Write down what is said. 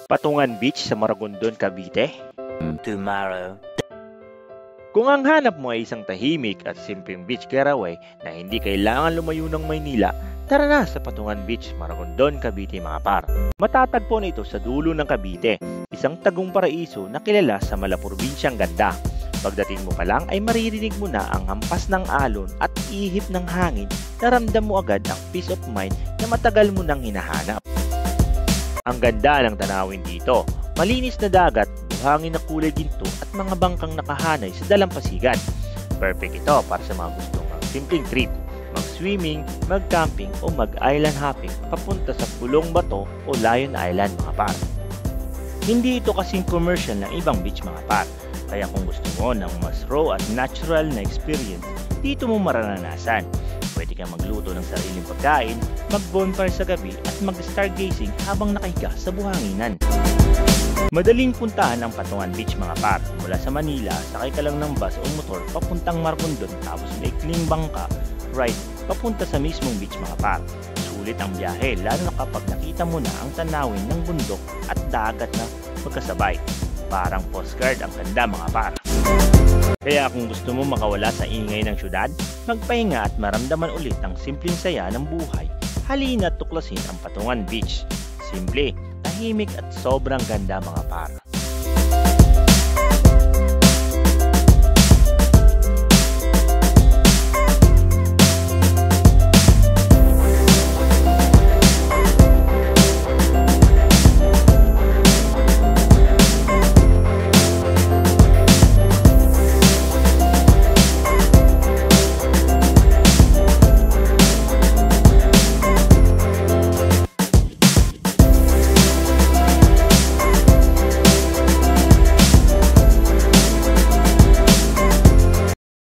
Patungan Beach sa Maragondon, Cavite. Tomorrow. Kung ang hanap mo ay isang tahimik at simpleng beach getaway na hindi kailangan lumayo ng Maynila, tara na sa Patungan Beach, Maragondon, Cavite mga par. Matatagpuan ito sa dulo ng Cavite, isang tagong paraiso na kilala sa malapurobinsyang ganda. Pagdating mo pa lang ay maririnig mo na ang hampas ng alon at ihip ng hangin na ramdam mo agad ang peace of mind na matagal mo nang hinahanap. Ang ganda ng tanawin dito, malinis na dagat, buhangin na kulay ginto at mga bangkang nakahanay sa dalampasigan. Perfect ito para sa mga gustong simpleng trip, mag-swimming, mag-camping o mag-island hopping papunta sa Pulong Bato o Lion Island mga par. Hindi ito kasing commercial ng ibang beach mga par, kaya kung gusto mo ng mas raw at natural na experience, dito mo mararanasan. Pwede kang magluto ng sariling pagkain, mag-bonfire sa gabi at mag-stargazing habang nakahiga sa buhanginan. Madaling puntahan ang Patungan Beach mga par. Mula sa Manila, sakay ka lang ng bus o motor papuntang Maragondon tapos may ikling bangka ride papunta sa mismong beach mga par. Sulit ang biyahe lalo na kapag nakita mo na ang tanawin ng bundok at dagat na magkasabay. Parang postcard ang ganda mga par. Kaya kung gusto mo makawala sa ingay ng syudad, magpahinga at maramdaman ulit ang simpleng saya ng buhay, halina at tuklasin ang Patungan Beach. Simple, tahimik at sobrang ganda mga par.